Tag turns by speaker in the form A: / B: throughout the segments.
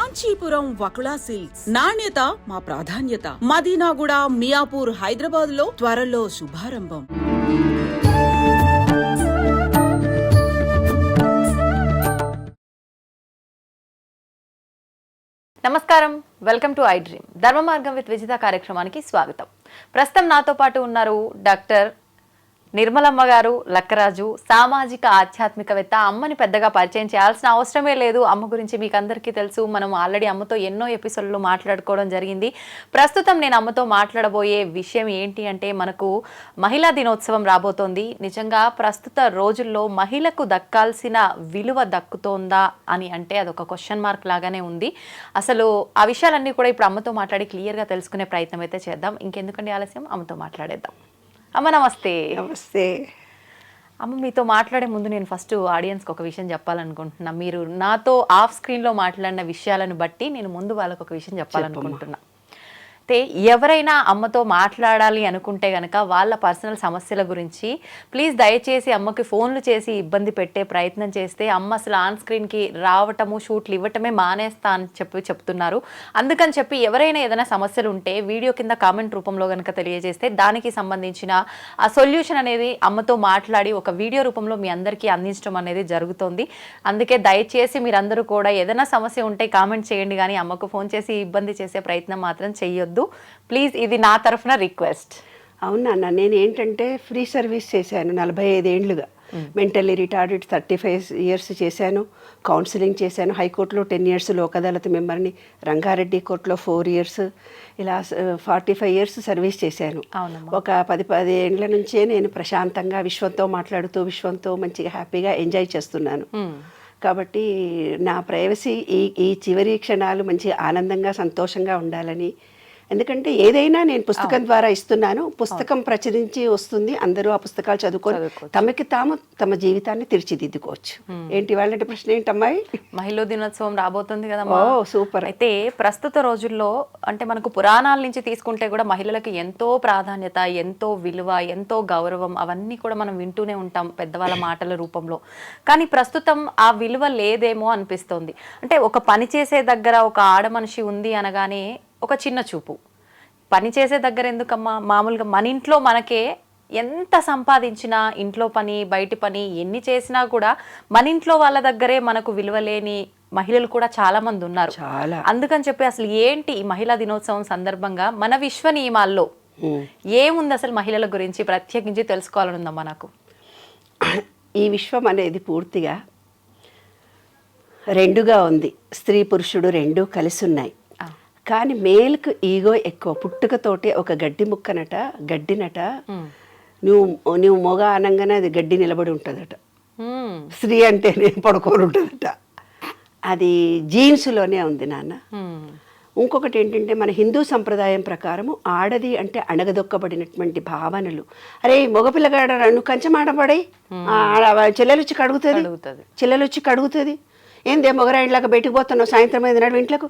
A: Kanchipuram Vakula silks నాణ్యత మా ప్రాధాన్యత. మదీనాగూడ, మియాపూర్, హైదరాబాద్ లో త్వరలో శుభారంభం.
B: నమస్కారం, వెల్కమ్ టు ఐ డ్రీమ్. ధర్మ మార్గం విత్ విజిత కార్యక్రమానికి స్వాగతం. ప్రస్తుతం నాతో పాటు ఉన్నారు డాక్టర్ నిర్మలమ్మ గారు లక్కరాజు, సామాజిక ఆధ్యాత్మికవేత్త. అమ్మని పెద్దగా పరిచయం చేయాల్సిన అవసరమే లేదు. అమ్మ గురించి మీకు అందరికీ తెలుసు. మనం ఆల్రెడీ అమ్మతో ఎన్నో ఎపిసోడ్లు మాట్లాడుకోవడం జరిగింది. ప్రస్తుతం నేను అమ్మతో మాట్లాడబోయే విషయం ఏంటి అంటే, మనకు మహిళా దినోత్సవం రాబోతోంది. నిజంగా ప్రస్తుత రోజుల్లో మహిళకు దక్కాల్సిన విలువ దక్కుతోందా అని అంటే అదొక క్వశ్చన్ మార్క్ లాగానే ఉంది. అసలు ఆ విషయాలన్నీ కూడా ఇప్పుడు అమ్మతో మాట్లాడి క్లియర్గా తెలుసుకునే ప్రయత్నం అయితే చేద్దాం. ఇంకెందుకండి ఆలస్యం, అమ్మతో మాట్లాడేద్దాం. అమ్మ నమస్తే.
C: నమస్తే
B: అమ్మ, మీతో మాట్లాడే ముందు నేను ఫస్ట్ ఆడియన్స్కి ఒక విషయం చెప్పాలనుకుంటున్నా. మీరు నాతో ఆఫ్ స్క్రీన్లో మాట్లాడిన విషయాలను బట్టి నేను ముందు వాళ్ళకు ఒక విషయం చెప్పాలనుకుంటున్నా. అయితే ఎవరైనా అమ్మతో మాట్లాడాలి అనుకుంటే కనుక వాళ్ళ పర్సనల్ సమస్యల గురించి ప్లీజ్ దయచేసి అమ్మకి ఫోన్లు చేసి ఇబ్బంది పెట్టే ప్రయత్నం చేస్తే అమ్మ అసలు ఆన్ స్క్రీన్కి రావటము, షూట్లు ఇవ్వటమే మానేస్తా అని చెప్తున్నారు. అందుకని చెప్పి ఎవరైనా ఏదైనా సమస్యలు ఉంటే వీడియో కింద కామెంట్ రూపంలో కనుక తెలియజేస్తే దానికి సంబంధించిన ఆ సొల్యూషన్ అనేది అమ్మతో మాట్లాడి ఒక వీడియో రూపంలో మీ అందరికీ అందించడం అనేది జరుగుతుంది. అందుకే దయచేసి మీరందరూ కూడా ఏదైనా సమస్య ఉంటే కామెంట్ చేయండి, కానీ అమ్మకు ఫోన్ చేసి ఇబ్బంది చేసే ప్రయత్నం మాత్రం చెయ్యొద్దు ప్లీజ్. ఇది నా తరఫున రిక్వెస్ట్.
C: అవునా, నేను ఏంటంటే ఫ్రీ సర్వీస్ చేశాను 45 ఏళ్ళుగా. మెంటల్లీ రిటార్డెడ్ 35 ఇయర్స్ చేశాను. కౌన్సిలింగ్ చేశాను. హైకోర్టులో 10 ఇయర్స్ లోక్ అదాలత్ మెంబర్ని, రంగారెడ్డి కోర్టులో 4 ఇయర్స్, ఇలా 45 ఇయర్స్ సర్వీస్ చేశాను. ఒక 10 ఏళ్ళ నుంచే నేను ప్రశాంతంగా విశ్వంతో మాట్లాడుతూ విశ్వంతో మంచిగా హ్యాపీగా ఎంజాయ్ చేస్తున్నాను. కాబట్టి నా ప్రైవసీ ఈ చివరి క్షణాలు మంచి ఆనందంగా సంతోషంగా ఉండాలని, ఎందుకంటే ఏదైనా నేను పుస్తకం ద్వారా ఇస్తున్నాను. పుస్తకం ప్రచురించి వస్తుంది, అందరూ ఆ పుస్తకాలు చదువుకొని తమకి తాము తమ జీవితాన్ని తీర్చిదిద్దుకోవచ్చు. ఏంటి వాళ్ళంటే ప్రశ్న ఏంటమ్మాయి?
B: మహిళా దినోత్సవం రాబోతుంది కదా.
C: ఓ సూపర్.
B: అయితే ప్రస్తుత రోజుల్లో అంటే మనకు పురాణాల నుంచి తీసుకుంటే కూడా మహిళలకు ఎంతో ప్రాధాన్యత, ఎంతో విలువ, ఎంతో గౌరవం అవన్నీ కూడా మనం వింటూనే ఉంటాం పెద్దవాళ్ళ మాటల రూపంలో. కానీ ప్రస్తుతం ఆ విలువ లేదేమో అనిపిస్తోంది. అంటే ఒక పని చేసే దగ్గర ఒక ఆడ మనిషి ఉంది అనగానే ఒక చిన్న చూపు. పని చేసే దగ్గర ఎందుకమ్మా, మామూలుగా మన ఇంట్లో మనకే ఎంత సంపాదించినా, ఇంట్లో పని బయటి పని ఎన్ని చేసినా కూడా మన ఇంట్లో వాళ్ళ దగ్గరే మనకు విలువ లేని మహిళలు కూడా చాలా మంది ఉన్నారు. అందుకని చెప్పి అసలు ఏంటి ఈ మహిళా దినోత్సవం సందర్భంగా మన విశ్వ నియమాల్లో ఏముంది అసలు మహిళల గురించి ప్రత్యేకించి తెలుసుకోవాలని ఉందమ్మా నాకు.
C: ఈ విశ్వం అనేది పూర్తిగా రెండుగా ఉంది. స్త్రీ పురుషుడు రెండూ కలిసి ఉన్నాయి. కానీ మేల్కు ఈగో ఎక్కువ. పుట్టుకతోటి ఒక గడ్డి ముక్కనట, గడ్డినట, నువ్వు మొగ అనగానే అది గడ్డి నిలబడి ఉంటుందట. స్త్రీ అంటే నేను పడుకొని ఉంటుందట. అది జీన్స్లోనే ఉంది నాన్న. ఇంకొకటి ఏంటంటే మన హిందూ సంప్రదాయం ప్రకారము ఆడది అంటే అణగదొక్కబడినటువంటి భావనలు. అరే మగపిల్లగాడ నువ్వు కంచమాడబడి చెల్లెలొచ్చి కడుగుతుంది, ఏందే మొగరాయిలాగా బయటకు పోతున్నావు సాయంత్రం 5 నాడు ఇంట్లోకి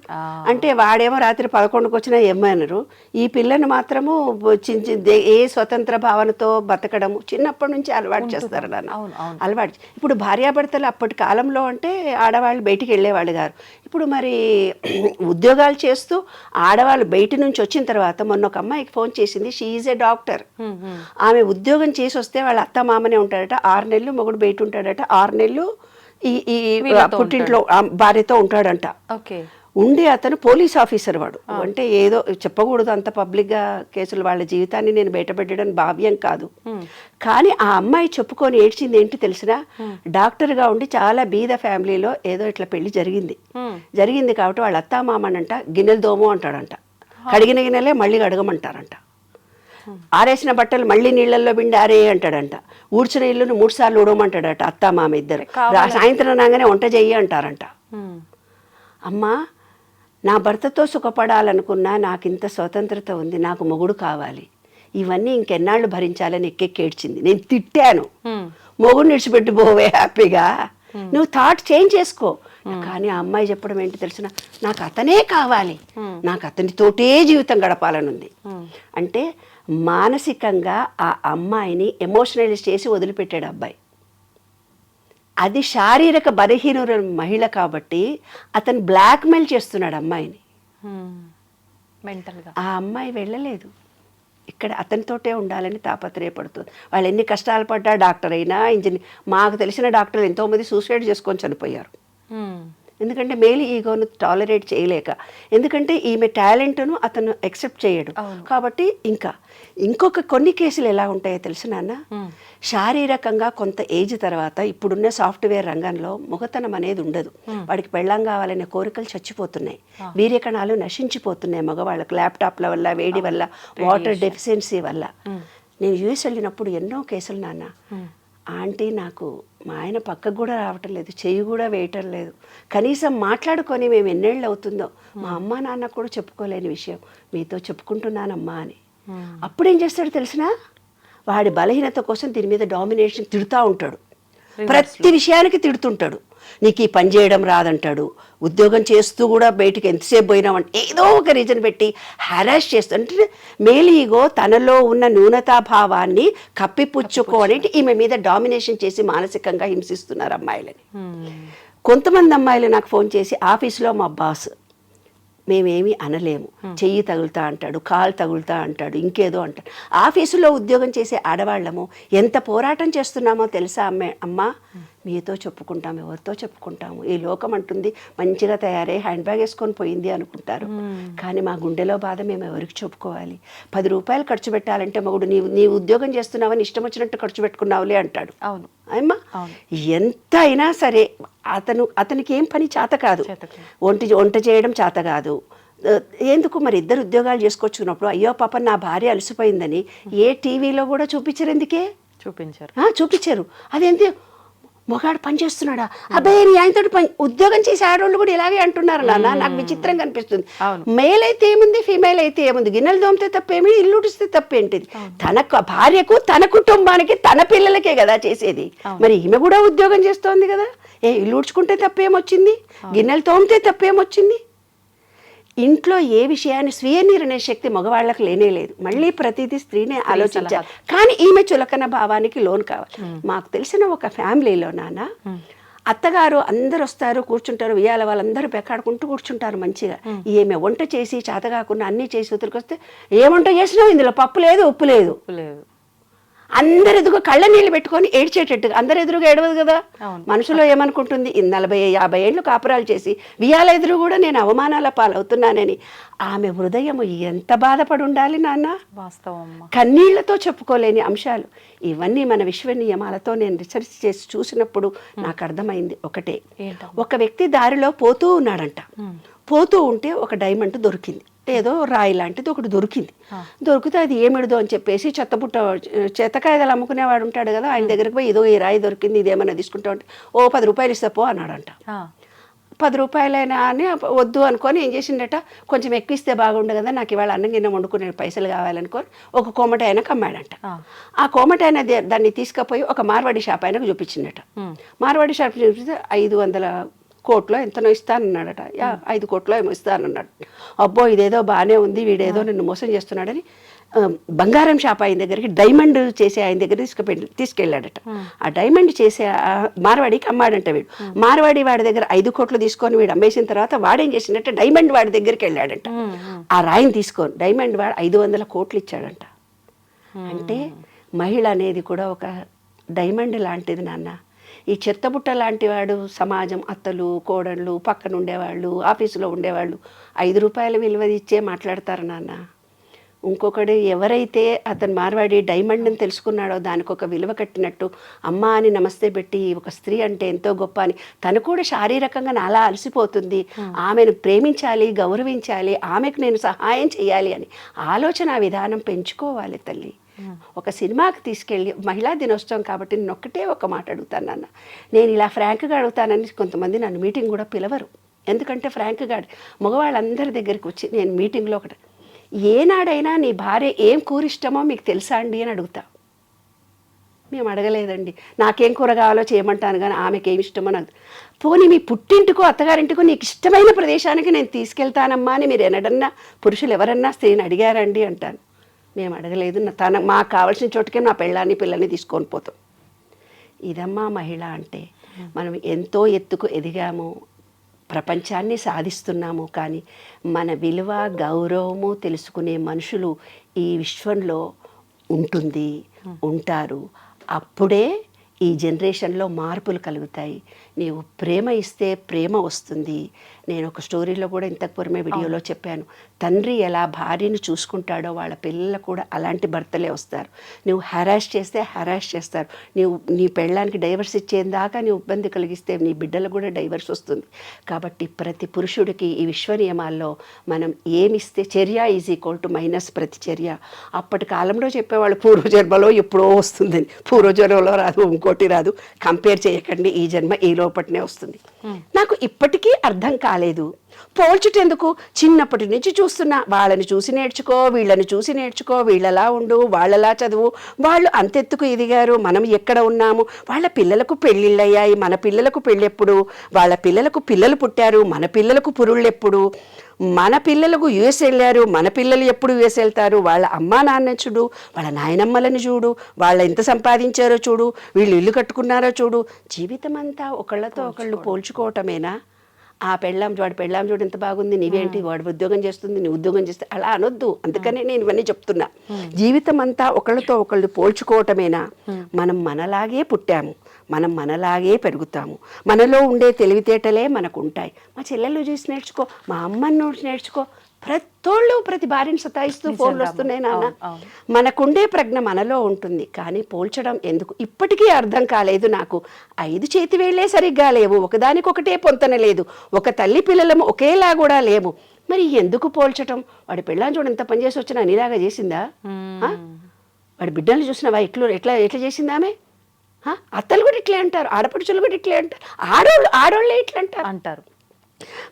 C: అంటే, వాడేమో రాత్రి 11కు వచ్చినా ఏమన్నారు. ఈ పిల్లని మాత్రము ఏ స్వతంత్ర భావనతో బతకడము చిన్నప్పటి నుంచి అలవాటు చేస్తారు నాన్న. అలవాటు. ఇప్పుడు భార్యాభర్తలు అప్పటి కాలంలో అంటే ఆడవాళ్ళు బయటికి వెళ్ళేవాళ్ళు గారు. ఇప్పుడు మరి ఉద్యోగాలు చేస్తూ ఆడవాళ్ళు బయట నుంచి వచ్చిన తర్వాత మొన్న ఒక అమ్మాయికి ఫోన్ చేసింది. She is a doctor. ఆమె ఉద్యోగం చేసి వస్తే వాళ్ళ అత్త మామనే ఉంటాడట. 6 నెలలు మొగుడు బయట ఉంటాడట. 6 నెలలు ఈ పుట్టింట్లో భార్యతో ఉంటాడంట. ఉండి అతను పోలీస్ ఆఫీసర్. వాడు అంటే ఏదో చెప్పకూడదు అంత పబ్లిక్గా కేసులు, వాళ్ళ జీవితాన్ని నేను బయటపెట్టడం భావ్యం కాదు. కానీ ఆ అమ్మాయి చెప్పుకొని ఏడ్చింది ఏంటి తెలిసినా, డాక్టర్గా ఉండి చాలా బీద ఫ్యామిలీలో ఏదో ఇట్లా పెళ్లి జరిగింది కాబట్టి వాళ్ళ అత్తా మామనంట గిన్నెలు దోము అంటాడంట. కడిగిన గిన్నెలే మళ్ళీ కడగమంటారంట. ఆరేసిన బట్టలు మళ్ళీ నీళ్ళల్లో పిండి ఆరే అంటాడంట. ఊడ్చిన ఇల్లును 3 సార్లు ఊడమంటాడట అత్తా మామ ఇద్దరు. సాయంత్రం రాగానే వంట చెయ్యి అంటారంట. అమ్మా, నా భర్తతో సుఖపడాలనుకున్నా నాకు ఇంత స్వతంత్రత ఉంది, నాకు మొగుడు కావాలి, ఇవన్నీ ఇంకెన్నాళ్ళు భరించాలని ఎక్కెక్కేడ్చింది. నేను తిట్టాను, మొగుడు నిడిచిపెట్టి పోవే హ్యాపీగా, నువ్వు థాట్ చేంజ్ చేసుకో. కానీ ఆ అమ్మాయి చెప్పడం ఏంటి తెలిసిన, నాకు అతనే కావాలి, నాకు అతనితోటే జీవితం గడపాలని ఉంది. అంటే మానసికంగా ఆ అమ్మాయిని ఎమోషనలైజ్ చేసి వదిలిపెట్టాడు అబ్బాయి. అది శారీరక బలహీన మహిళ కాబట్టి అతను బ్లాక్మెయిల్ చేస్తున్నాడు అమ్మాయిని.
B: మెంటల్గా
C: ఆ అమ్మాయి వెళ్ళలేదు, ఇక్కడ అతనితోటే ఉండాలని తాపత్రయపడుతుంది. వాళ్ళు ఎన్ని కష్టాలు పడ్డా, డాక్టర్ అయినా ఇంజనీర్, మాకు తెలిసిన డాక్టర్లు ఎంతోమంది సూసైడ్ చేసుకొని చనిపోయారు. ఎందుకంటే మేల్ ఈగోను టాలరేట్ చేయలేక, ఎందుకంటే ఈమె టాలెంట్ను అతను యాక్సెప్ట్ చేయడు కాబట్టి. ఇంకొక కొన్ని కేసులు ఎలా ఉంటాయో తెలుసు నాన్న, శారీరకంగా కొంత ఏజ్ తర్వాత ఇప్పుడున్న సాఫ్ట్వేర్ రంగంలో మొగతనం అనేది ఉండదు. వాడికి పెళ్ళాం కావాలనే కోరికలు చచ్చిపోతున్నాయి, వీర్యకణాలు నశించిపోతున్నాయి మగవాళ్ళకు, ల్యాప్టాప్ల వల్ల, వేడి వల్ల, వాటర్ డెఫిషియన్సీ వల్ల. నేను యూఎస్ వెళ్ళినప్పుడు ఎన్నో కేసులు నాన్న, ఆంటీ నాకు మా ఆయన పక్కకు కూడా రావటం లేదు, చెయ్యి కూడా వేయటం లేదు, కనీసం మాట్లాడుకొని మేము ఎన్నేళ్ళు అవుతుందో మా అమ్మ నాన్న కూడా చెప్పుకోలేని విషయం మీతో చెప్పుకుంటున్నానమ్మా అని. అప్పుడేం చేస్తాడు తెలిసినా, వాడి బలహీనత కోసం దీని మీద డామినేషన్ తిడుతూ ఉంటాడు, ప్రతి విషయానికి తిడుతుంటాడు. నీకు ఈ పని చేయడం రాదంటాడు, ఉద్యోగం చేస్తూ కూడా బయటికి ఎంతసేపు పోయినామంటే ఏదో ఒక రీజన్ పెట్టి హెరాస్ చేస్తూ, అంటే మేల్ ఈగో తనలో ఉన్న న్యూనతాభావాన్ని కప్పిపుచ్చుకోవడానికి ఈమె మీద డామినేషన్ చేసి మానసికంగా హింసిస్తున్నారు అమ్మాయిలని. కొంతమంది అమ్మాయిలు నాకు ఫోన్ చేసి, ఆఫీస్లో మా బాస్ మేమేమీ అనలేము, చెయ్యి తగులుతా అంటాడు, కాలు తగులుతా అంటాడు, ఇంకేదో అంటాడు. ఆఫీసులో ఉద్యోగం చేసే ఆడవాళ్ళము ఎంత పోరాటం చేస్తున్నామో తెలుసా అమ్మా, మీతో చెప్పుకుంటాము, ఎవరితో చెప్పుకుంటాము, ఈ లోకం అంటుంది మంచిగా తయారై హ్యాండ్ బ్యాగ్ వేసుకొని పోయింది అనుకుంటారు, కానీ మా గుండెలో బాధ మేము ఎవరికి చెప్పుకోవాలి. 10 రూపాయలు ఖర్చు పెట్టాలంటే మగుడు నీవు ఉద్యోగం చేస్తున్నావని ఇష్టం వచ్చినట్టు ఖర్చు పెట్టుకున్నావులే అంటాడు.
B: అవును
C: అమ్మా, ఎంత అయినా సరే అతనికి ఏం పని చేత కాదు, వంట చేయడం చేత కాదు. ఎందుకు మరి ఇద్దరు ఉద్యోగాలు చేసుకొచ్చుకున్నప్పుడు అయ్యో పాప నా భార్య అలసిపోయిందని ఏ టీవీలో కూడా చూపించరు, ఎందుకే చూపించారు. అదేంటి మొగాడు పని చేస్తున్నాడా, అబ్బాయి నీ ఆయనతో పని, ఉద్యోగం చేసే ఆడవాళ్ళు కూడా ఇలాగే అంటున్నారు నాన్న, నాకు విచిత్రంగా అనిపిస్తుంది. మేల్ అయితే ఏముంది, ఫీమేల్ అయితే ఏముంది, గిన్నెలు దోమితే తప్పేమి, ఇల్లు ఉడిస్తే తప్పేంటిది, తన భార్యకు, తన కుటుంబానికి, తన పిల్లలకే కదా చేసేది. మరి ఈమె కూడా ఉద్యోగం చేస్తోంది కదా, ఇల్లు ఉడ్చుకుంటే తప్పేమొచ్చింది, గిన్నెలు తోమితే తప్పేమొచ్చింది. ఇంట్లో ఏ విషయాన్ని స్వీయ నిర్ణయ శక్తి మగవాళ్ళకు లేనే లేదు, మళ్ళీ ప్రతిదీ స్త్రీనే ఆలోచించాలి. కానీ ఈమె చులకన భావానికి లోన్ కావాలి. మాకు తెలిసిన ఒక ఫ్యామిలీలో నాన్న, అత్తగారు అందరు వస్తారు, కూర్చుంటారు, ఉయ్యాల వాళ్ళందరూ పెక్కాడుకుంటూ కూర్చుంటారు మంచిగా. ఈమె వంట చేసి చేత కాకుండా అన్నీ చేసి ఉతిరికొస్తే, ఏ వంట చేసినావు, ఇందులో పప్పు లేదు, ఉప్పు లేదు. అందరు ఎదుగు కళ్ళ నీళ్ళు పెట్టుకొని ఏడ్చేటట్టుగా, అందరు ఎదురుగా ఏడవదు కదా, మనసులో ఏమనుకుంటుంది, 40-50 ఏళ్ళు కాపురాలు చేసి వియాల ఎదురు కూడా నేను అవమానాల పాలవుతున్నానని ఆమె హృదయం ఎంత బాధపడి ఉండాలి నాన్న. కన్నీళ్లతో చెప్పుకోలేని అంశాలు ఇవన్నీ. మన విశ్వ నియమాలతో నేను రీసెర్చ్ చేసి చూసినప్పుడు నాకు అర్థమైంది ఒకటే, ఒక వ్యక్తి దారిలో పోతూ ఉన్నాడంట, పోతూ ఉంటే ఒక డైమండ్ దొరికింది, ఏదో రాయి లాంటిది ఒకటి దొరికింది. దొరికితే అది ఏమిడదో అని చెప్పేసి చెత్తకాయలు అమ్ముకునేవాడు ఉంటాడు కదా, ఆయన దగ్గరికి పోయి, ఇదో ఈ రాయి దొరికింది, ఇదేమన్నా తీసుకుంటా ఉంటే, 10 రూపాయలు ఇస్తా పో అన్నాడంట. 10 రూపాయలైనా అని వద్దు అనుకొని ఏం చేసిండట, కొంచెం ఎక్కువ ఇస్తే బాగుండు కదా, నాకు ఇవాళ అన్నం గిన్నె వండుకునే పైసలు కావాలనుకొని ఒక కోమటి ఆయనకు అమ్మాడంట. ఆ కోమటి ఆయన దాన్ని తీసుకుపోయి ఒక మార్వాడి షాప్ ఆయనకు చూపించిండట. మార్వాడి షాప్ చూపిస్తే 500 కోట్లో ఎంతనో ఇస్తానన్నాడట, 5 కోట్లో ఏమో ఇస్తానన్నాడు. అబ్బో ఇదేదో బాగానే ఉంది, వీడేదో నిన్ను మోసం చేస్తున్నాడని బంగారం షాప్ ఆయన దగ్గరికి, డైమండ్ చేసే ఆయన దగ్గర తీసుకెళ్ళాడట. ఆ డైమండ్ చేసే మార్వాడికి అమ్మాడంట వీడు. మార్వాడి వాడి దగ్గర 5 కోట్లు తీసుకొని వీడు అమ్మేసిన తర్వాత వాడేం చేసిండట, డైమండ్ వాడి దగ్గరికి వెళ్ళాడంట. ఆ రాయిని తీసుకొని డైమండ్ వాడు 500 కోట్లు ఇచ్చాడంట. అంటే మహిళ అనేది కూడా ఒక డైమండ్ లాంటిది నాన్న. ఈ చెత్తబుట్ట లాంటి వాడు సమాజం, అత్తలు, కోడళ్ళు, పక్కన ఉండేవాళ్ళు, ఆఫీసులో ఉండేవాళ్ళు 5 రూపాయల విలువ ఇచ్చే మాట్లాడతారు నాన్న. ఇంకొకడు ఎవరైతే అతను మార్వాడి డైమండ్ని తెలుసుకున్నాడో దానికి ఒక విలువ కట్టినట్టు, అమ్మ అని నమస్తే పెట్టి ఒక స్త్రీ అంటే ఎంతో గొప్ప అని, తను కూడా శారీరకంగా నాలా అలసిపోతుంది, ఆమెను ప్రేమించాలి, గౌరవించాలి, ఆమెకు నేను సహాయం చేయాలి అని ఆలోచన విధానం పెంచుకోవాలి తల్లి. ఒక సినిమాకి తీసుకెళ్ళి, మహిళా దినోత్సవం కాబట్టి నేను ఒక్కటే ఒక మాట అడుగుతాను నాన్న, నేను ఇలా ఫ్రాంక్గా అడుగుతానని కొంతమంది నన్ను మీటింగ్ కూడా పిలవరు, ఎందుకంటే ఫ్రాంక్గా మగవాళ్ళందరి దగ్గరికి వచ్చి నేను మీటింగ్లో ఒకటి, ఏనాడైనా నీ భార్య ఏం కూరిష్టమో మీకు తెలుసా అండి అని అడుగుతా. మేము అడగలేదండి, నాకేం కూర కావాలో చేయమంటాను కానీ ఆమెకి ఏమి ఇష్టమో నాకు. పోనీ మీ పుట్టింటికో అత్తగారింటికో నీకు ఇష్టమైన ప్రదేశానికి నేను తీసుకెళ్తానమ్మా అని మీరు ఎన్నడన్నా పురుషులు ఎవరన్నా స్త్రీని అడిగారండి అంటాను. మేము అడగలేదు, మాకు కావాల్సిన చోటుకే నా పెళ్ళాన్ని పిల్లల్ని తీసుకొని పోతాం. ఇదమ్మా మహిళ అంటే. మనం ఎంతో ఎత్తుకు ఎదిగాము, ప్రపంచాన్ని సాధిస్తున్నాము, కానీ మన విలువ గౌరవము తెలుసుకునే మనుషులు ఈ విశ్వంలో ఉంటారు. అప్పుడే ఈ జనరేషన్లో మార్పులు కలుగుతాయి. నీవు ప్రేమ ఇస్తే ప్రేమ వస్తుంది. నేను ఒక స్టోరీలో కూడా ఇంతకు పూర్వమే వీడియోలో చెప్పాను, తండ్రి ఎలా భార్యను చూసుకుంటాడో వాళ్ళ పిల్లలు కూడా అలాంటి భర్తలే వస్తారు. నువ్వు హెరాస్ చేస్తే హెరాస్ చేస్తారు. నీ పెళ్ళానికి డైవర్స్ ఇచ్చేదాకా నువ్వు ఇబ్బంది కలిగిస్తే నీ బిడ్డలకు కూడా డైవర్స్ వస్తుంది. కాబట్టి ప్రతి పురుషుడికి ఈ విశ్వ నియమాల్లో మనం ఏమిస్తే చర్య ఈజ్ ఈక్వల్ టు మైనస్ ప్రతిచర్య. అప్పటి కాలంలో చెప్పేవాళ్ళు పూర్వజన్మలో ఎప్పుడో వస్తుందని. పూర్వజన్మలో రాదు, ఇంకోటి రాదు, కంపేర్ చేయకండి, ఈ జన్మ ఈ లోపటినే వస్తుంది. నాకు ఇప్పటికీ అర్థం కాలేదు. పోల్చుటెందుకు? చిన్నప్పటి నుంచి చూస్తున్నా, వాళ్ళని చూసి నేర్చుకో, వీళ్ళని చూసి నేర్చుకో, వీళ్ళలా ఉండు, వాళ్ళలా చదువు, వాళ్ళు అంతెత్తుకు ఎదిగారు, మనం ఎక్కడ ఉన్నాము, వాళ్ళ పిల్లలకు పెళ్ళిళ్ళయ్యాయి, మన పిల్లలకు పెళ్ళెప్పుడు, వాళ్ళ పిల్లలకు పిల్లలు పుట్టారు, మన పిల్లలకు పురుళ్ళెప్పుడు, మన పిల్లలకు యుఎస్ వెళ్ళారు, మన పిల్లలు ఎప్పుడు యుఎస్ వెళ్తారు, వాళ్ళ అమ్మా నాన్న చూడు, వాళ్ళ నాయనమ్మలని చూడు, వాళ్ళ ఎంత సంపాదించారో చూడు, వీళ్ళు ఇల్లు కట్టుకున్నారో చూడు. జీవితం అంతా ఒకళ్ళతో ఒకళ్ళు పోల్చుకోవటమేనా? వాడి పెళ్ళాం చూడు ఎంత బాగుంది, నీవేంటి, వాడు ఉద్యోగం చేస్తుంది, నీ ఉద్యోగం చేస్తే, అలా అనొద్దు. అందుకనే నేను ఇవన్నీ చెప్తున్నా. జీవితం అంతా ఒకళ్ళతో ఒకళ్ళు పోల్చుకోవటమేనా? మనం మనలాగే పుట్టాము, మనం మనలాగే పెరుగుతాము, మనలో ఉండే తెలివితేటలే మనకు ఉంటాయి. మా చెల్లెళ్ళు చూసి నేర్చుకో, మా అమ్మని చూసి నేర్చుకో. ప్రతి భార్యను సతాయిస్తూ ఫోన్లు వస్తున్నాయి నాన్న. మనకుండే ప్రజ్ఞ మనలో ఉంటుంది, కానీ పోల్చడం ఎందుకు ఇప్పటికీ అర్థం కాలేదు నాకు. 5 చేతి వేళ్లే సరిగ్గా లేవు, ఒకదానికొకటే పొంతన లేదు, ఒక తల్లి పిల్లలము ఒకేలా కూడా లేవు. మరి ఎందుకు పోల్చటం? వాడి పెళ్ళాన్ని చూడ ఎంత పనిచేసి వచ్చినా నీలాగా చేసిందా? వాడి బిడ్డలు చూసినావా ఎట్లా చేసిందా ఆమె? అత్తలు కూడా ఇట్లే అంటారు, ఆడపడుచులు కూడా ఇట్లే అంటారు, ఆడోళ్ళే ఇట్లా అంటారు.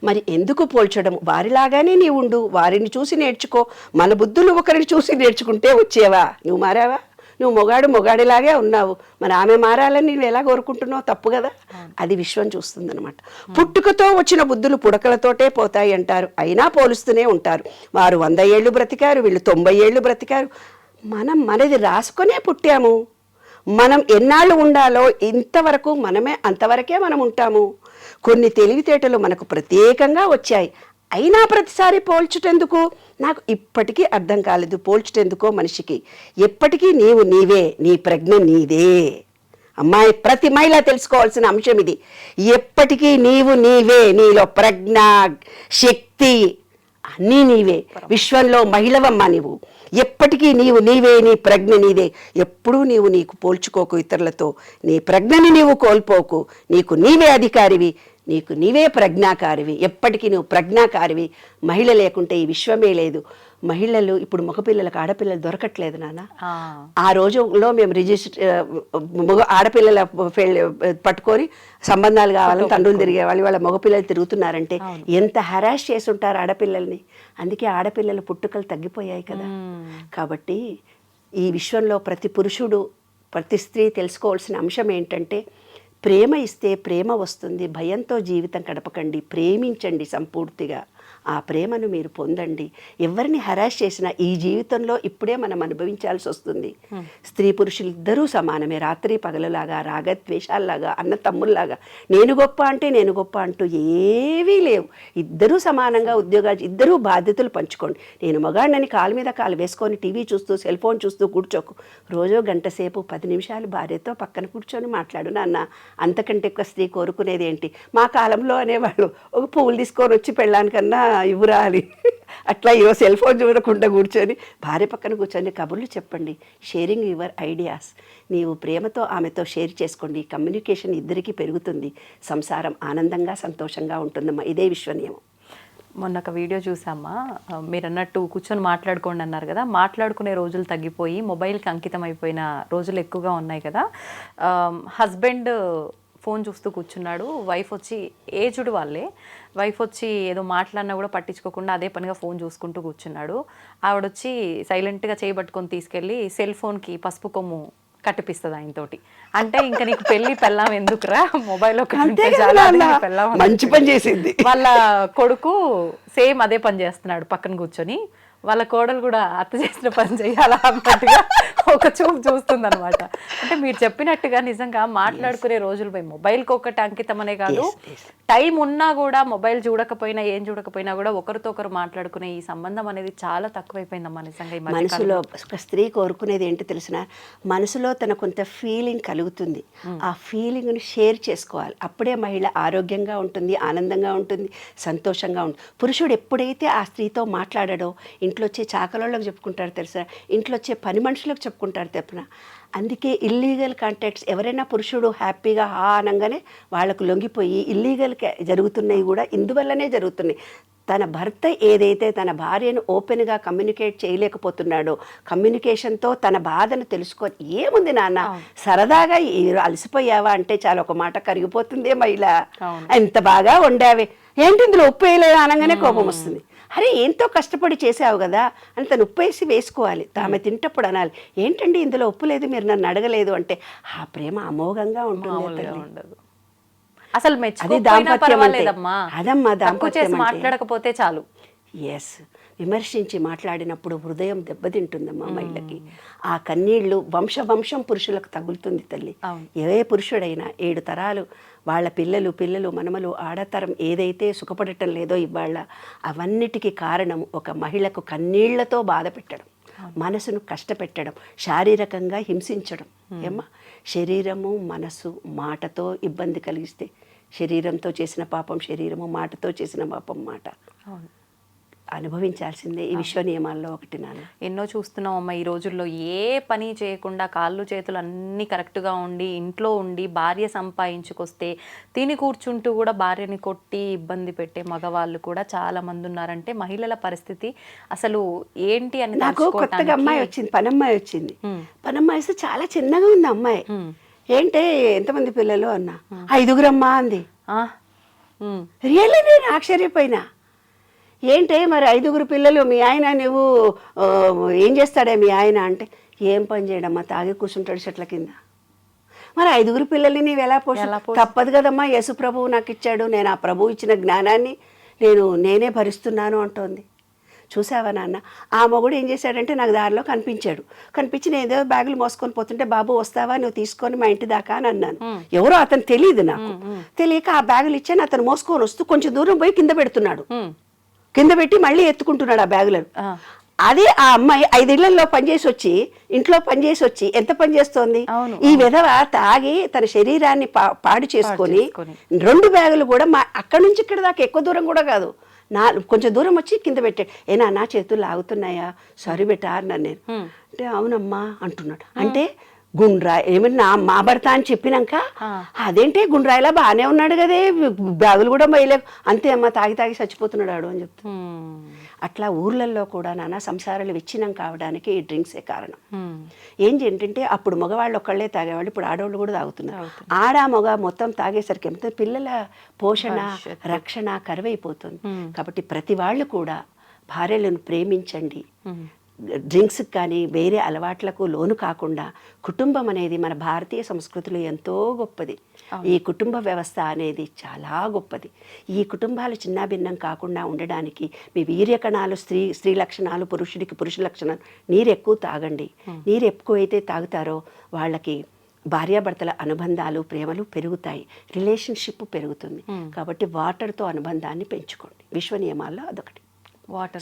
C: మరి ఎందుకు పోల్చడం? వారిలాగానే నీవు ఉండు, వారిని చూసి నేర్చుకో. మన బుద్ధులు ఒకరిని చూసి నేర్చుకుంటే వచ్చేవా? నువ్వు మారావా? నువ్వు మొగాడిలాగే ఉన్నావు, మరి ఆమె మారాలని నువ్వు ఎలా కోరుకుంటున్నావు? తప్పు కదా. అది విశ్వం చూస్తుందన్నమాట. పుట్టుకతో వచ్చిన బుద్ధులు పుడకలతోటే పోతాయి అంటారు, అయినా పోలుస్తూనే ఉంటారు. వారు 100 ఏళ్ళు బ్రతికారు, వీళ్ళు 90 ఏళ్ళు బ్రతికారు. మనది రాసుకొనే పుట్టాము. మనం ఎన్నాళ్ళు ఉండాలో ఇంతవరకు మనమే, అంతవరకే మనం ఉంటాము. కొన్ని తెలివితేటలు మనకు ప్రత్యేకంగా వచ్చాయి, అయినా ప్రతిసారి పోల్చుటెందుకు? నాకు ఇప్పటికీ అర్థం కాలేదు. పోల్చుటెందుకో మనిషికి? ఎప్పటికీ నీవే, నీ ప్రజ్ఞ నీదే. అమ్మాయి, ప్రతి మహిళ తెలుసుకోవాల్సిన అంశం ఇది. ఎప్పటికీ నీవే, నీలో ప్రజ్ఞ, శక్తి అన్నీ నీవే. విశ్వంలో మహిళవమ్మ నీవు. ఎప్పటికీ నీవే, నీ ప్రజ్ఞ నీదే. ఎప్పుడూ నీకు పోల్చుకోకు ఇతరులతో. నీ ప్రజ్ఞని నీవు కోల్పోకు. నీకు నీవే అధికారివి, నీకు నీవే ప్రజ్ఞాకారివి. ఎప్పటికీ నువ్వు ప్రజ్ఞాకారివి. మహిళ లేకుంటే ఈ విశ్వమే లేదు. మహిళలు ఇప్పుడు మగపిల్లలకు ఆడపిల్లలు దొరకట్లేదు నాన్న. ఆ రోజుల్లో మేము ఆడపిల్లల పట్టుకొని సంబంధాలు కావాలని తండ్రులు తిరిగేవాళ్ళు. వాళ్ళ మగపిల్లలు తిరుగుతున్నారంటే ఎంత హెరాస్ చేసి ఉంటారు ఆడపిల్లల్ని. అందుకే ఆడపిల్లల పుట్టుకలు తగ్గిపోయాయి కదా. కాబట్టి ఈ విశ్వంలో ప్రతి పురుషుడు, ప్రతి స్త్రీ తెలుసుకోవాల్సిన అంశం ఏంటంటే, ప్రేమ ఇస్తే ప్రేమ వస్తుంది. భయంతో జీవితం గడపకండి, ప్రేమించండి సంపూర్తిగా. ఆ ప్రేమను మీరు పొందండి. ఎవరిని హెరాస్ చేసినా ఈ జీవితంలో ఇప్పుడే మనం అనుభవించాల్సి వస్తుంది. స్త్రీ పురుషులు ఇద్దరూ సమానమే, రాత్రి పగలలాగా, రాగద్వేషాల్లాగా, అన్న తమ్ముల్లాగా, నేను గొప్ప అంటే నేను గొప్ప అంటూ ఏవీ లేవు. ఇద్దరూ సమానంగా ఉద్యోగాలు, ఇద్దరూ బాధ్యతలు పంచుకోండి. నేను మగాడినని కాలు మీద కాలు వేసుకొని టీవీ చూస్తూ, సెల్ ఫోన్ చూస్తూ కూర్చోకు. రోజు గంట సేపు 10 నిమిషాలు భార్యతో పక్కన కూర్చొని మాట్లాడు నాన్న. అంతకంటే ఎక్కువ స్త్రీ కోరుకునేది ఏంటి? మా కాలంలో అనేవాళ్ళు, ఒక పువ్వులు తీసుకొని వచ్చి పెళ్ళానికన్నా ఇవ్వరా అని. అట్లా సెల్ ఫోన్ చూడకుండా కూర్చొని భార్య పక్కన కూర్చొని కబుర్లు చెప్పండి. Sharing your ideas. నీవు ప్రేమతో ఆమెతో షేర్ చేసుకోండి. కమ్యూనికేషన్ ఇద్దరికీ పెరుగుతుంది. సంసారం ఆనందంగా, సంతోషంగా ఉంటుందమ్మా. ఇదే విశ్వనియమం.
B: మొన్న ఒక వీడియో చూసామ్మా, మీరు అన్నట్టు కూర్చొని మాట్లాడుకోండి అన్నారు కదా. మాట్లాడుకునే రోజులు తగ్గిపోయి మొబైల్కి అంకితం అయిపోయిన రోజులు ఎక్కువగా ఉన్నాయి కదా. హస్బెండ్ ఫోన్ చూస్తూ కూర్చున్నాడు, వైఫ్ వచ్చి, ఏజ్డ్ వాళ్ళే, వైఫ్ వచ్చి ఏదో మాట్లాడినా కూడా పట్టించుకోకుండా అదే పనిగా ఫోన్ చూసుకుంటూ కూర్చున్నాడు. ఆవిడొచ్చి సైలెంట్గా చేయబట్టుకొని తీసుకెళ్ళి సెల్ ఫోన్కి పసుపు కొమ్ము కట్టిపిస్తుంది ఆయనతోటి. అంటే ఇంకా నీకు పెళ్ళాం ఎందుకురా, మొబైల్
C: మంచి పని చేసింది.
B: వాళ్ళ కొడుకు సేమ్ అదే పని చేస్తున్నాడు పక్కన కూర్చొని. వాళ్ళ కోడలు కూడా అత్త చేసిన పని చేయాలా అన్నట్టుగా ఒక చూపు చూస్తుంది అనమాట. అంటే మీరు చెప్పినట్టుగా నిజంగా మాట్లాడుకునే రోజులు పోయి మొబైల్కి ఒకటి అంకితం అనే కాదు, టైం ఉన్నా కూడా మొబైల్ చూడకపోయినా ఏం చూడకపోయినా కూడా ఒకరితో ఒకరు మాట్లాడుకునే ఈ సంబంధం అనేది చాలా తక్కువైపోయిందమ్మా నిజంగా. ఈ
C: మనసులో ఒక స్త్రీ కోరుకునేది ఏంటో తెలిసిన, మనసులో తన కొంత ఫీలింగ్ కలుగుతుంది, ఆ ఫీలింగ్ను షేర్ చేసుకోవాలి. అప్పుడే మహిళ ఆరోగ్యంగా ఉంటుంది, ఆనందంగా ఉంటుంది, సంతోషంగా ఉంటుంది. పురుషుడు ఎప్పుడైతే ఆ స్త్రీతో మాట్లాడాడో ఇంట్లో వచ్చే చాకలోళ్ళకి చెప్పుకుంటారు తెలుసా, ఇంట్లో వచ్చే పని మనుషులకు చెప్పుకుంటారు తెప్పున. అందుకే ఇల్లీగల్ కాంటాక్ట్స్ ఎవరైనా పురుషుడు హ్యాపీగా అనగానే వాళ్ళకు లొంగిపోయి ఇల్లీగల్ జరుగుతున్నాయి కూడా ఇందువల్లనే జరుగుతున్నాయి. తన భర్త ఏదైతే తన భార్యను ఓపెన్గా కమ్యూనికేట్ చేయలేకపోతున్నాడో, కమ్యూనికేషన్తో తన బాధను తెలుసుకొని, ఏముంది నాన్న సరదాగా అలసిపోయావా అంటే చాలా ఒక మాట కరిగిపోతుందే మహిళ, ఎంత బాగా వండావే, ఏంటి ఇందులో ఉప్పు వేయలేదు అనగానే కోపం వస్తుంది. అరే ఎంతో కష్టపడి చేసావు కదా అని తను ఉప్పు వేసి వేసుకోవాలి. ఆమె తింటప్పుడు అనాలి, ఏంటండి ఇందులో ఉప్పు లేదు, మీరు నన్ను అడగలేదు అంటే ఆ ప్రేమ అమోఘంగా ఉంటుంది.
B: అసలు
C: అది దాంపత్యం అంటే అదమ్మా
B: దాంపత్యం మాట్లాడకపోతే చాలు.
C: ఎస్, విమర్శించి మాట్లాడినప్పుడు హృదయం దెబ్బతింటుందమ్మా మహిళకి. ఆ కన్నీళ్లు వంశం పురుషులకు తగులుతుంది తల్లి. ఏ పురుషుడైనా 7 తరాలు వాళ్ళ పిల్లలు మనమలు ఆడతరం ఏదైతే సుఖపడటం లేదో ఇవాళ, అవన్నిటికీ కారణం ఒక మహిళకు కన్నీళ్లతో బాధ పెట్టడం, మనసును కష్టపెట్టడం, శారీరకంగా హింసించడం. ఏమ్మా, శరీరము మనసు మాటతో ఇబ్బంది కలిగిస్తే శరీరంతో చేసిన పాపం శరీరము, మాటతో చేసిన పాపం మాట. అనుభవించాల్సిందే. ఈ విశ్వ నియమాల్లో ఒకటి నాన్న.
B: ఎన్నో చూస్తున్నాం అమ్మ ఈ రోజుల్లో. ఏ పని చేయకుండా కాళ్ళు చేతులు అన్నీ కరెక్ట్గా ఉండి ఇంట్లో ఉండి భార్య సంపాదించుకొస్తే తిని కూర్చుంటూ కూడా భార్యని కొట్టి ఇబ్బంది పెట్టే మగవాళ్ళు కూడా చాలా మంది ఉన్నారంటే మహిళల పరిస్థితి అసలు ఏంటి అని.
C: నాకు కొత్తగా అమ్మాయి వచ్చింది, పనమ్మాయి వచ్చింది. పనమ్మాయి వస్తే చాలా చిన్నగా ఉంది అమ్మాయి. ఏంటే ఎంతమంది పిల్లలు అన్నా, 5 అమ్మా అంది. రియల్లీ నేను ఆశ్చర్యపోయినా. ఏంటే మరి 5 పిల్లలు, మీ ఆయన నువ్వు ఏం చేస్తాడే మీ ఆయన అంటే, ఏం పని చేయడమ్మా, తాగి కూర్చుంటాడు చెట్ల కింద. మరి 5 పిల్లల్ని నీవు ఎలా తప్పదు కదమ్మా, యేసు ప్రభువు నాకు ఇచ్చాడు, నేను ఆ ప్రభువు ఇచ్చిన జ్ఞానాన్ని నేనే భరిస్తున్నాను అంటోంది. చూసావా నాన్న, ఆ మొగుడు ఏం చేశాడంటే నాకు దారిలో కనిపించి నేను ఏదో బ్యాగులు మోసుకొని పోతుంటే, బాబు వస్తావా నువ్వు తీసుకొని మా ఇంటి దాకా అని అన్నాను. ఎవరో అతను తెలియదు నాకు, తెలియక ఆ బ్యాగులు ఇచ్చాను. అతను మోసుకొని వస్తూ కొంచెం దూరం పోయి కింద పెడుతున్నాడు, కింద పెట్టి మళ్ళీ ఎత్తుకుంటున్నాడు ఆ బ్యాగులను. అదే ఆ అమ్మాయి 5 ఇళ్లలో ఇంట్లో పనిచేసి వచ్చి ఎంత పని చేస్తోంది. ఈ విధవ తాగి తన శరీరాన్ని పాడు చేసుకొని 2 బ్యాగులు కూడా అక్కడి నుంచి ఇక్కడ దాకా ఎక్కువ దూరం కూడా కాదు, కొంచెం దూరం వచ్చి కింద పెట్టాడు. నా చేతులు లాగుతున్నాయా, సారీ బెటా అన్నాను నేను. అంటే అవునమ్మా అంటున్నాడు. అంటే గుండ్రాయి ఏమన్నా మా భర్త అని చెప్పినాక, అదేంటే గుండ్రాయిలా బాగానే ఉన్నాడు కదే, బ్యాగులు కూడా మొయ్యలేవు, అంతే అమ్మ తాగి చచ్చిపోతున్నాడు అని చెప్తా. అట్లా ఊర్లలో కూడా నాన్న సంసారాలు విచ్ఛిన్నం కావడానికి ఈ డ్రింక్సే కారణం. ఏంటంటే అప్పుడు మగవాళ్ళు ఒక్కళ్ళే తాగేవాళ్ళు, ఇప్పుడు ఆడవాళ్ళు కూడా తాగుతున్నారు. మగ మొత్తం తాగేసరికి ఏమిటో పిల్లల పోషణ రక్షణ కరువైపోతుంది. కాబట్టి ప్రతి వాళ్ళు కూడా భార్యలను ప్రేమించండి. డ్రింక్స్కి కానీ వేరే అలవాట్లకు లోను కాకుండా కుటుంబం అనేది మన భారతీయ సంస్కృతిలో ఎంతో గొప్పది. ఈ కుటుంబ వ్యవస్థ అనేది చాలా గొప్పది. ఈ కుటుంబాలు చిన్నాభిన్నం కాకుండా ఉండడానికి మీ వీర్యకణాలు స్త్రీ లక్షణాలు, పురుషుడికి పురుష లక్షణాలు. నీరు ఎక్కువ తాగండి. నీరు ఎక్కువైతే తాగుతారో వాళ్ళకి భార్యాభర్తల అనుబంధాలు ప్రేమలు పెరుగుతాయి, రిలేషన్షిప్ పెరుగుతుంది. కాబట్టి వాటర్తో అనుబంధాన్ని పెంచుకోండి. విశ్వ నియమాల్లో అదొకటి.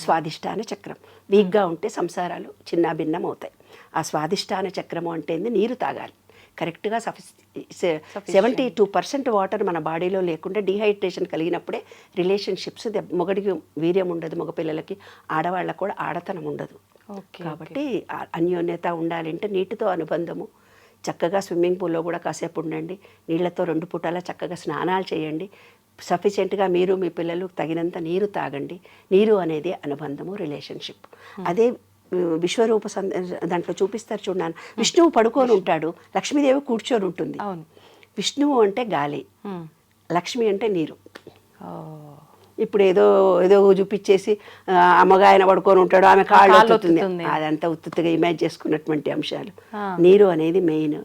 C: స్వాదిష్టాన చక్రం వీక్గా ఉంటే సంసారాలు చిన్నాభిన్నం అవుతాయి. ఆ స్వాదిష్టాన చక్రము అంటే నీరు తాగాలి కరెక్ట్గా. 72% వాటర్ మన బాడీలో లేకుండా డీహైడ్రేషన్ కలిగినప్పుడే రిలేషన్షిప్స్, మొగడికి వీర్యం ఉండదు, మగపిల్లలకి, ఆడవాళ్ళకు కూడా ఆడతనం ఉండదు. కాబట్టి అన్యోన్యత ఉండాలంటే నీటితో అనుబంధము. చక్కగా స్విమ్మింగ్ పూల్లో కూడా కాసేపు ఉండండి, నీళ్లతో 2 పూటాల చక్కగా స్నానాలు చేయండి. సఫిషియెంట్గా మీరు మీ పిల్లలు తగినంత నీరు తాగండి. నీరు అనేది అనుబంధము, రిలేషన్షిప్. అదే విశ్వరూప దాంట్లో చూపిస్తారు చూడన్నాను. విష్ణువు పడుకొని ఉంటాడు, లక్ష్మీదేవి కూర్చొని ఉంటుంది. విష్ణువు అంటే గాలి, లక్ష్మి అంటే నీరు. ఇప్పుడు ఏదో చూపించేసి అమ్మగా ఆయన పడుకొని ఉంటాడు, ఆమె కాళ్ళు అవుతుంది, అదంతా ఉత్తుగా ఇమేజ్ చేసుకున్నటువంటి అంశాలు. నీరు అనేది మెయిన్,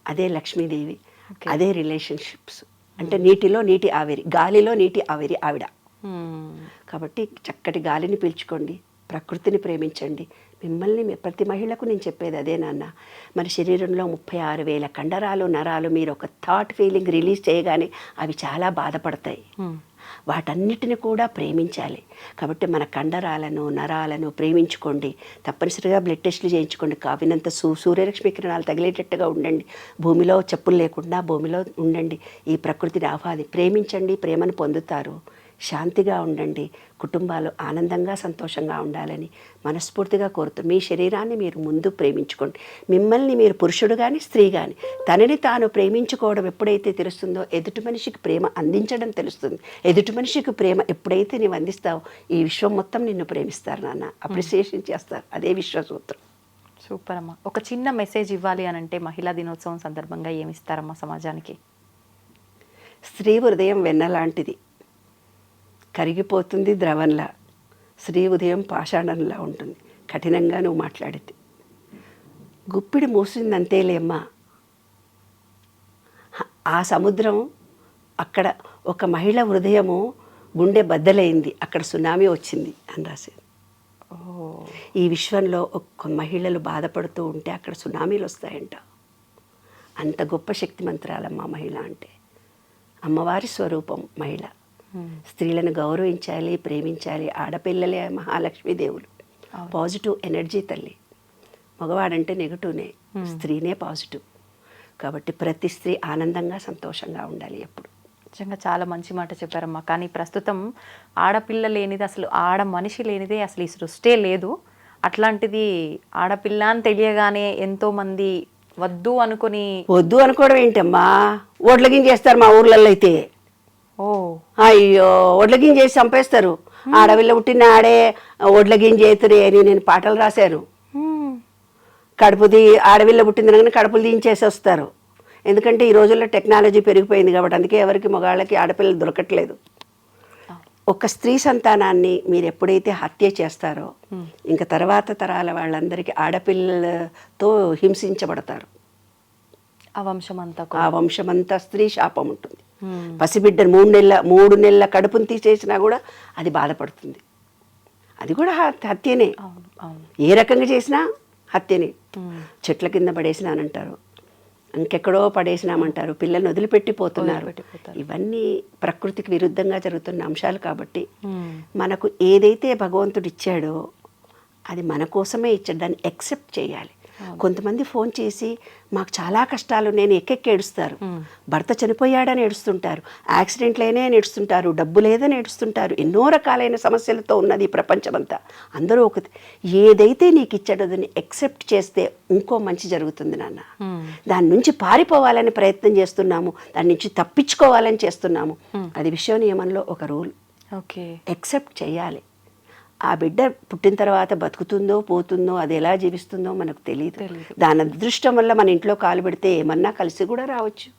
C: అదే లక్ష్మీదేవి, అదే రిలేషన్షిప్స్. అంటే నీటిలో నీటి ఆవిరి, గాలిలో నీటి ఆవిరి ఆవిడ. కాబట్టి చక్కటి గాలిని పీల్చుకోండి, ప్రకృతిని ప్రేమించండి. మిమ్మల్ని ప్రతి మహిళకు నేను చెప్పేది అదే నాన్న. మన శరీరంలో 36,000 కండరాలు నరాలు మీరు ఒక థాట్ ఫీలింగ్ రిలీజ్ చేయగానే అవి చాలా బాధపడతాయి. వాటన్నిటిని కూడా ప్రేమించాలి. కాబట్టి మన కండరాలను నరాలను ప్రేమించుకోండి. తప్పనిసరిగా బ్లడ్ టెస్టులు చేయించుకోండి. కావినంత సూర్యరశ్మి కిరణాలు తగిలేటట్టుగా ఉండండి. భూమిలో చెప్పులు లేకుండా భూమిలో ఉండండి. ఈ ప్రకృతిని ప్రేమించండి. ప్రేమను పొందుతారు. శాంతిగా ఉండండి. కుటుంబాలు ఆనందంగా సంతోషంగా ఉండాలని మనస్ఫూర్తిగా కోరుతూ మీ శరీరాన్ని మీరు ముందు ప్రేమించుకోండి. మిమ్మల్ని మీరు పురుషుడు కానీ స్త్రీ కానీ తనని తాను ప్రేమించుకోవడం ఎప్పుడైతే తెలుస్తుందో ఎదుటి మనిషికి ప్రేమ అందించడం తెలుస్తుంది. ఎదుటి మనిషికి ప్రేమ ఎప్పుడైతే నీవు అందిస్తావో ఈ విశ్వం మొత్తం నిన్ను ప్రేమిస్తారు నాన్న. అప్రిసియేషన్ చేస్తారు. అదే విశ్వసూత్రం.
B: సూపర్ అమ్మా. ఒక చిన్న మెసేజ్ ఇవ్వాలి అని అంటే మహిళా దినోత్సవం సందర్భంగా ఏమి ఇస్తారమ్మా సమాజానికి?
C: స్త్రీ హృదయం వెన్నలాంటిది, కరిగిపోతుంది ద్రవంలా. స్త్రీ ఉదయం పాషాణంలా ఉంటుంది. కఠినంగా నువ్వు మాట్లాడితే గుప్పిడి మూసిందంతేలేమ్మా. ఆ సముద్రం అక్కడ ఒక మహిళ హృదయము గుండె బద్దలైంది, అక్కడ సునామీ వచ్చింది అని రాసేది. ఈ విశ్వంలో ఒక్క మహిళలు బాధపడుతూ ఉంటే అక్కడ సునామీలు వస్తాయంట. అంత గొప్ప శక్తిమంతురాలమ్మా మహిళ అంటే. అమ్మవారి స్వరూపం మహిళ. స్త్రీలను గౌరవించాలి, ప్రేమించాలి. ఆడపిల్లలే మహాలక్ష్మీ దేవులు. పాజిటివ్ ఎనర్జీ తల్లి. మగవాడంటే నెగటివ్నే, స్త్రీనే పాజిటివ్. కాబట్టి ప్రతి స్త్రీ ఆనందంగా సంతోషంగా ఉండాలి ఎప్పుడు.
B: నిజంగా చాలా మంచి మాట చెప్పారమ్మా. కానీ ప్రస్తుతం ఆడపిల్ల లేనిది, అసలు ఆడ మనిషి లేనిదే అసలు ఈ సృష్టే లేదు. అట్లాంటిది ఆడపిల్ల అని తెలియగానే ఎంతోమంది వద్దు అనుకోవడం
C: ఏంటమ్మా? ఓట్లగిం చేస్తారు మా ఊర్లలో అయితే. అయ్యో, ఒడ్లగిం చేసి చంపేస్తారు. ఆడవిల్ల పుట్టిన ఆడే ఒడ్లగిం చేతురే అని నేను పాటలు రాశాను. ఆడవిల్ల పుట్టిందని కడుపులు దించేసి వస్తారు. ఎందుకంటే ఈ రోజుల్లో టెక్నాలజీ పెరిగిపోయింది కాబట్టి. అందుకే ఎవరికి మగాళ్ళకి ఆడపిల్లలు దొరకట్లేదు. ఒక స్త్రీ సంతానాన్ని మీరు ఎప్పుడైతే హత్య చేస్తారో ఇంకా తర్వాత తరాల వాళ్ళందరికీ ఆడపిల్లలతో హింసించబడతారు. ఆ వంశమంతా స్త్రీ శాపం ఉంటుంది. పసిబిడ్డను 3 నెలల కడుపును తీసేసినా కూడా అది బాధపడుతుంది. అది కూడా హత్యనే. ఏ రకంగా చేసినా హత్యనే. చెట్ల కింద పడేసినానంటారు, ఇంకెక్కడో పడేసినామంటారు, పిల్లల్ని వదిలిపెట్టిపోతున్నారు. ఇవన్నీ ప్రకృతికి విరుద్ధంగా జరుగుతున్న అంశాలు. కాబట్టి మనకు ఏదైతే భగవంతుడు ఇచ్చాడో అది మన కోసమే ఇచ్చాడు. దాన్ని యాక్సెప్ట్ చేయాలి. కొంతమంది ఫోన్ చేసి మాకు చాలా కష్టాలు, నేను ఎక్కెక్కి ఏడుస్తారు. భర్త చనిపోయాడని ఏడుస్తుంటారు, యాక్సిడెంట్లైనా ఏడుస్తుంటారు, డబ్బు లేదని ఏడుస్తుంటారు. ఎన్నో రకాలైన సమస్యలతో ఉన్నది ఈ ప్రపంచమంతా. అందరూ ఏదైతే నీకు ఇచ్చాడో దాన్ని యాక్సెప్ట్ చేస్తే ఇంకో మంచి జరుగుతుంది నాన్న. దాని నుంచి పారిపోవాలని ప్రయత్నం చేస్తున్నాము, దాని నుంచి తప్పించుకోవాలని చేస్తున్నాము. అది విశ్వ నియమంలో ఒక రూల్. యాక్సెప్ట్ చేయాలి. ఆ బిడ్డ పుట్టిన తర్వాత బతుకుతుందో పోతుందో, అది ఎలా జీవిస్తుందో మనకు తెలియదు. దాని అదృష్టం వల్ల మన ఇంట్లో కాలు పెడితే ఏమన్నా కలిసి కూడా రావచ్చు,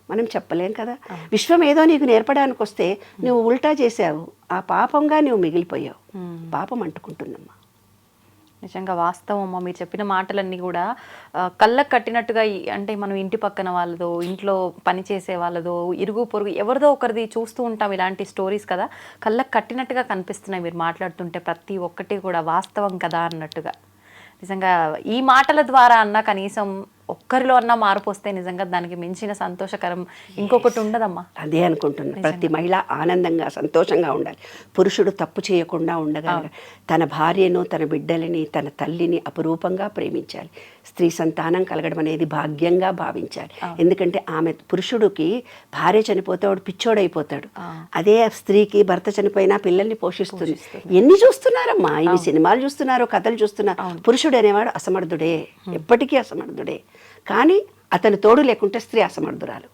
C: మనం చెప్పలేం కదా. విశ్వం ఏదో నీకు నేర్పడానికి వస్తే నువ్వు ఉల్టా చేసావు, ఆ పాపంగా నువ్వు మిగిలిపోయావు. పాపం అంటుకుంటుందమ్మా.
B: నిజంగా వాస్తవం అమ్మ. మీరు చెప్పిన మాటలన్నీ కూడా కళ్ళకు కట్టినట్టుగా. అంటే మనం ఇంటి పక్కన వాళ్ళదో, ఇంట్లో పని చేసే వాళ్ళదో, ఇరుగు పొరుగు ఎవరిదో ఒకరిది చూస్తూ ఉంటాం ఇలాంటి స్టోరీస్ కదా. కళ్ళకు కట్టినట్టుగా కనిపిస్తున్నాయి మీరు మాట్లాడుతుంటే. ప్రతి ఒక్కటి కూడా వాస్తవం కదా అన్నట్టుగా. నిజంగా ఈ మాటల ద్వారా అన్న కనీసం ఒక్కరిలో అన్నా మార్పు వస్తే నిజంగా దానికి మించిన సంతోషకరం ఇంకొకటి ఉండదమ్మా.
C: అదే అనుకుంటున్నాను. ప్రతి మహిళ ఆనందంగా సంతోషంగా ఉండాలి. పురుషుడు తప్పు చేయకుండా ఉండగలగాలి. తన భార్యను, తన బిడ్డలని, తన తల్లిని అపురూపంగా ప్రేమించాలి. స్త్రీ సంతానం కలగడం అనేది భాగ్యంగా భావించాలి. ఎందుకంటే పురుషుడికి భార్య చనిపోతే వాడు పిచ్చోడైపోతాడు. అదే స్త్రీకి భర్త చనిపోయినా పిల్లల్ని పోషిస్తుంది. ఎన్ని చూస్తున్నారమ్మా, ఇవి సినిమాలు చూస్తున్నారు, కథలు చూస్తున్నారు. పురుషుడు అనేవాడు అసమర్థుడే, ఎప్పటికీ అసమర్థుడే. కానీ అతను తోడు లేకుంటే స్త్రీ అసమర్థురాలు.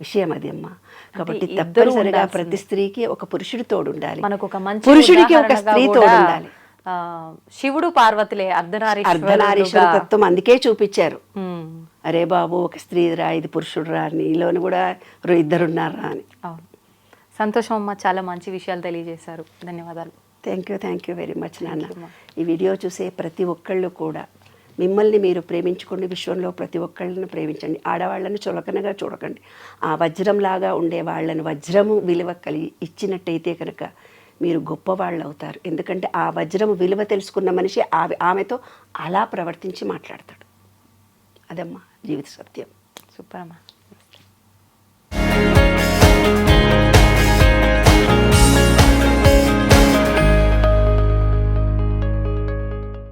C: విషయం అది అమ్మా. కాబట్టి తప్పనిసరిగా ప్రతి స్త్రీకి ఒక పురుషుడు తోడు ఉండాలి, పురుషుడికి ఒక స్త్రీ తోడు ఉండాలి.
B: శివుడు పార్వతులే
C: అర్ధనారీశ్వర తత్వం అందుకే చూపించారు. అరే బాబు, ఒక స్త్రీ రా, ఇది పురుషుడు రా, నీలోని కూడా ఇద్దరున్నారా అని.
B: అవును, సంతోషం అమ్మ. చాలా మంచి విషయాలు తెలియజేశారు. ధన్యవాదాలు.
C: థ్యాంక్ యూ వెరీ మచ్ నాన్న. ఈ వీడియో చూసే ప్రతి ఒక్కళ్ళు కూడా మిమ్మల్ని మీరు ప్రేమించుకోండి. విశ్వంలో ప్రతి ఒక్కళ్ళని ప్రేమించండి. ఆడవాళ్ళని చులకనగా చూడకండి. ఆ వజ్రంలాగా ఉండే వాళ్ళని వజ్రము విలువ కలిగి ఇచ్చినట్టయితే కనుక మీరు గొప్పవాళ్ళు అవుతారు. ఎందుకంటే ఆ వజ్రం విలువ తెలుసుకున్న మనిషి ఆమెతో అలా ప్రవర్తించి మాట్లాడతాడు. అదమ్మా జీవిత సత్యం.
B: సూపర్ అమ్మా.